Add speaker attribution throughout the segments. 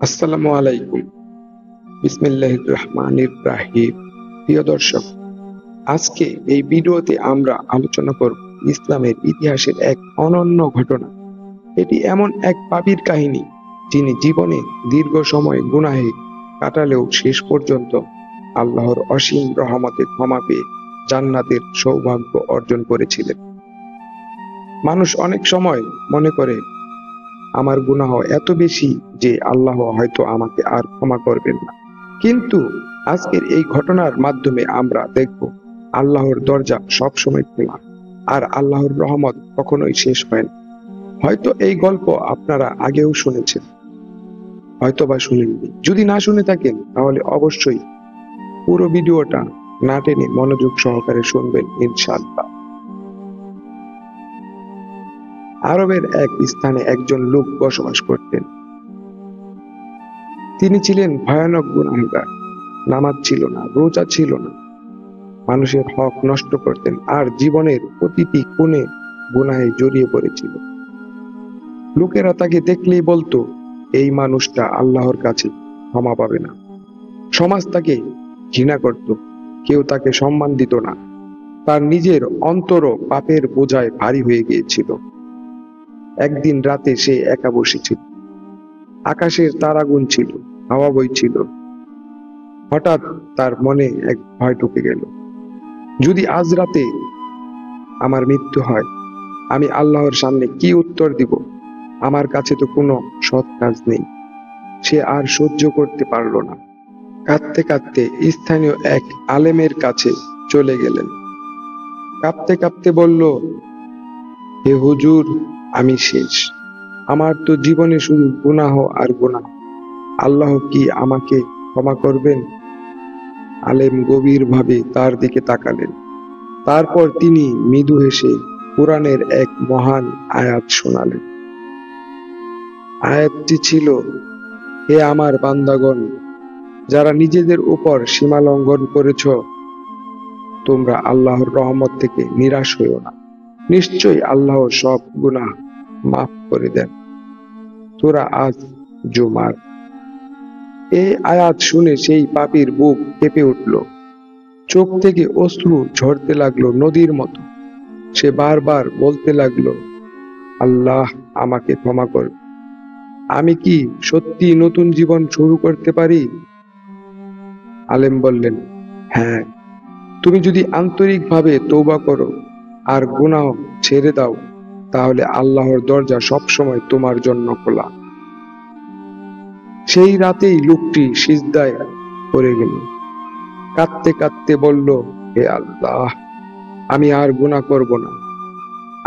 Speaker 1: আসসালামু আলাইকুম। বিসমিল্লাহির রহমানির রাহিম। প্রিয় দর্শক, আজকে এই ভিডিওতে আমরা আলোচনা করব ইসলামের ইতিহাসের এক অনন্য ঘটনা। এটি এমন এক পাপীর কাহিনী যিনি জীবনে দীর্ঘ সময় গুনাহে কাটালেও শেষ পর্যন্ত আল্লাহর অসীম রহমতে ক্ষমা পেয়ে জান্নাতের সৌভাগ্য অর্জন করেছিলেন। মানুষ অনেক সময় মনে করে আমার গুনাহ এত বেশি যে আল্লাহ হয়তো আমাকে আর ক্ষমা করবেন না। কিন্তু আজকের এই ঘটনার মাধ্যমে আমরা দেখব আল্লাহর দরজা সবসময় খোলা, আর আল্লাহর রহমত কখনোই শেষ হয় না। হয়তো এই গল্প আপনারা আগেও শুনেছেন, হয়তো বা শুনেননি। যদি না শুনে থাকেন তাহলে অবশ্যই পুরো ভিডিওটা না টেনে মনোযোগ সহকারে শুনবেন ইনশাআল্লাহ। আরবের এক স্থানে একজন লোক বসবাস করতেন। তিনি ছিলেন ভয়ানক গুনাহগার। নামাজ ছিল না, রোজা ছিল না, মানুষের হক নষ্ট করতেন, আর জীবনের প্রতিটি কোণে গুনাহে জড়িয়ে পড়েছিল। লোকেরা তাকে দেখলেই বলতো, এই মানুষটা আল্লাহর কাছে ক্ষমা পাবে না। সমাজ তাকে ঘৃণা করত, কেউ তাকে সম্মান দিত না। তার নিজের অন্তরও পাপের বোঝায় ভারী হয়ে গিয়েছিল। একদিন রাতে সে একা বসেছিল। আকাশের তারা গুনছিল, হাওয়া বইছিল। হঠাৎ তার মনে এক ভয় ঢুকে গেল। যদি আজ রাতে আমার মৃত্যু হয়, আমি আল্লাহর সামনে কি উত্তর দিব? আমার কাছে তো কোনো সৎ কাজ নেই। সে আর সহ্য করতে পারল না। কাঁদতে কাঁদতে স্থানীয় এক আলেমের কাছে চলে গেলেন। কাঁদতে কাঁদতে বলল, হে হুজুর, আমি শেষ। আমার তো জীবনে শুধু গুনাহ আর গুনাহ। আল্লাহ কি আমাকে ক্ষমা করবেন? আলেম গভীরভাবে তার দিকে তাকালেন। তারপর তিনি মৃদু হেসে কোরআনের এক মহান আয়াত শোনালেন। আয়াতটি ছিল, হে আমার বান্দাগণ, যারা নিজেদের উপর সীমা লঙ্ঘন করেছ, তোমরা আল্লাহর রহমত থেকে নিরাশ হইও না। নিশ্চয়ই আল্লাহ সব গুনাহ মাফ করে দেন। সূরা আজ-জুমার। এই আয়াত শুনে সেই পাপীর বুক কেঁপে উঠল। চোখ থেকে অশ্রু ঝরতে লাগলো নদীর মতো। সে বারবার বলতে লাগলো, আল্লাহ আমাকে ক্ষমা করবে। আমি কি সত্যি নতুন জীবন শুরু করতে পারি? আলেম বললেন, হ্যাঁ, তুমি যদি আন্তরিকভাবে তওবা করো আর গুনাহ ছেড়ে দাও, তাহলে আল্লাহর দরজা সবসময় তোমার জন্য খোলা। সেই রাতেই লোকটি সিজদায় পড়ে গেল। কাঁদতে কাঁদতে বলল, হে আল্লাহ, আমি আর গুনাহ করব না।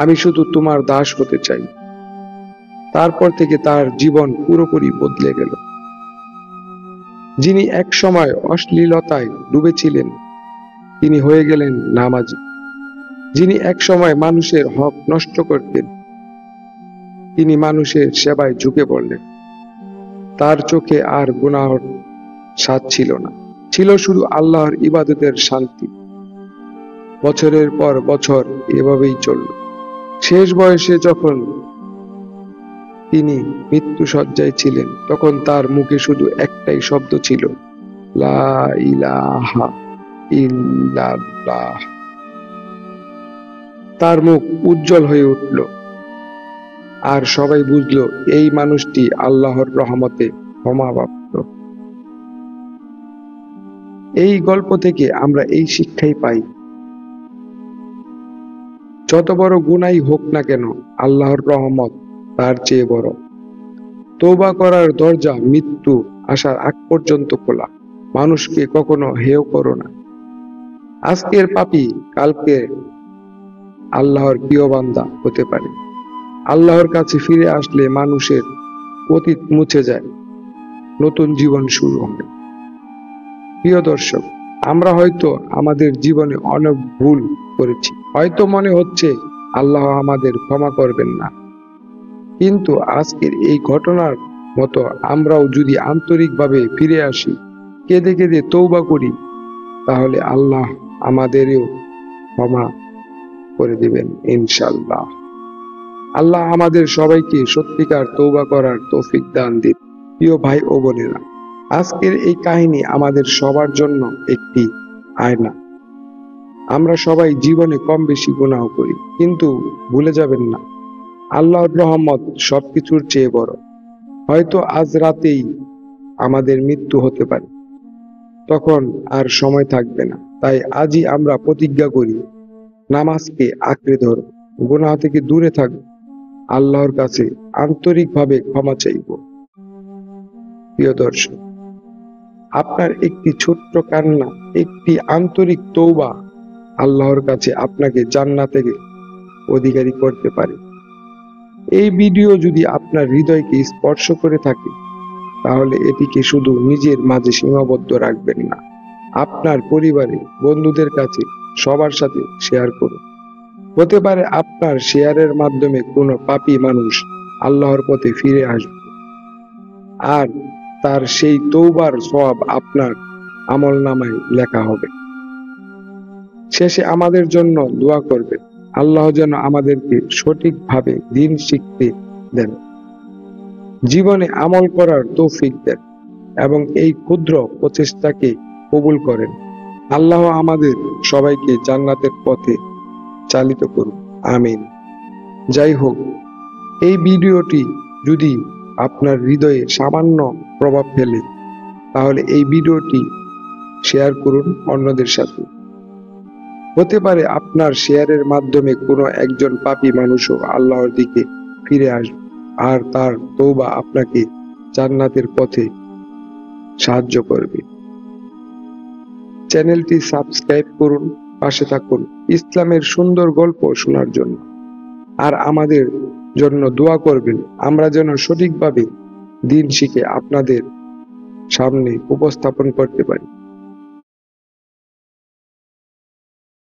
Speaker 1: আমি শুধু তোমার দাস হতে চাই। তারপর থেকে তার জীবন পুরোপুরি বদলে গেল। যিনি এক সময় অশ্লীলতায় ডুবেছিলেন, তিনি হয়ে গেলেন নামাজি। যিনি এক সময় মানুষের হক নষ্ট করতেন, তিনি মানুষের সেবায় ঝুঁকে পড়লেন। তার চোখে আর গুনাহর স্বাদ ছিল না, ছিল শুধু আল্লাহর ইবাদতের শান্তি। বছরের পর বছর এভাবেই চলল। শেষ বয়সে যখন তিনি মৃত্যুশয্যায় ছিলেন, তখন তার মুখে শুধু একটাই শব্দ ছিল, লা ইলাহা ইল্লাল্লাহ। তার মুখ উজ্জ্বল হয়ে উঠল, আর সবাই বুঝলো এই মানুষটি আল্লাহর রহমতে ক্ষমাপ্রাপ্ত। এই গল্প থেকে আমরা এই শিক্ষাই পাই, যত বড় গুনাই হোক না কেন, আল্লাহর রহমত তার চেয়ে বড়। তওবা করার দরজা মৃত্যু আসার আগ পর্যন্ত খোলা। মানুষকে কখনো হেয় করো না। আজকের পাপী কালকে আল্লাহর প্রিয় বান্দা হতে পারে। আল্লাহর কাছে ফিরে আসলে মানুষের অতীত মুছে যায়, নতুন জীবন শুরু হবে। প্রিয় দর্শক, আমরা হয়তো আমাদের জীবনে অনেক ভুল করেছি। হয়তো মনে হচ্ছে আল্লাহ আমাদের ক্ষমা করবেন না। কিন্তু আজকের এই ঘটনার মতো আমরাও যদি আন্তরিকভাবে ফিরে আসি, কেঁদে কেঁদে তওবা করি, তাহলে আল্লাহ আমাদেরও ক্ষমা করে দিবেন ইনশাআল্লাহ। আল্লাহ আমাদের সবাইকে সত্যিকার তওবা করার তৌফিক দান দিন। প্রিয় ভাই ও বোনেরা, আজকের এই কাহিনী আমাদের সবার জন্য একটি আয়না। আমরা সবাই জীবনে কম বেশি গুনাহ করি, কিন্তু ভুলে যাবেন না, আল্লাহর রহমত সবকিছুর চেয়ে বড়। হয়তো আজ রাতেই আমাদের মৃত্যু হতে পারে, তখন আর সময় থাকবে না। তাই আজই আমরা প্রতিজ্ঞা করি, নামাজকে আঁকড়ে ধরব, গুনাহ থেকে দূরে থাকব, আল্লাহর কাছে আন্তরিকভাবে ক্ষমা চাইব। প্রিয় দর্শক, আপনার একটি ছোট্ট কান্না, একটি আন্তরিক তওবা আল্লাহর কাছে আপনাকে জান্নাতের অধিকারী করতে পারে। এই ভিডিও যদি আপনার হৃদয়কে স্পর্শ করে থাকে, তাহলে এটিকে শুধু নিজের মাঝে সীমাবদ্ধ রাখবেন না, আপনার পরিবারে, বন্ধুদের কাছে, সবার সাথে শেয়ার করুন। হতে পারে আপনার শেয়ারের মাধ্যমে কোনো পাপী মানুষ আল্লাহর পথে ফিরে আসবে, আর তার সেই তওবার সওয়াব আপনার আমলনামায় লেখা হবে। শেষে আমাদের জন্য দোয়া করবেন, আল্লাহ যেন আমাদেরকে সঠিকভাবে দ্বীন শিখতে দেন, জীবনে আমল করার তৌফিক দেন এবং এই ক্ষুদ্র প্রচেষ্টাকে কবুল করেন। আল্লাহ আমাদের সবাইকে জান্নাতের পথে চালিত করুন, আমিন। যাই হোক, এই ভিডিওটি যদি আপনার হৃদয়ে সামান্য প্রভাব ফেলে, তাহলে এই ভিডিওটি শেয়ার করুন অন্যদের সাথে। হতে পারে আপনার শেয়ারের মাধ্যমে কোনো একজন পাপী মানুষও আল্লাহর দিকে ফিরে আসবে, আর তার তওবা আপনাকে জান্নাতের পথে সাহায্য করবে। চ্যানেলটি সাবস্ক্রাইব করুন, পাশে থাকুন ইসলামের সুন্দর গল্প শোনার জন্য। আর আমাদের জন্য দোয়া করবেন, আমরা যেন সঠিকভাবে দ্বীন শিখে আপনাদের সামনে উপস্থাপন করতে পারি।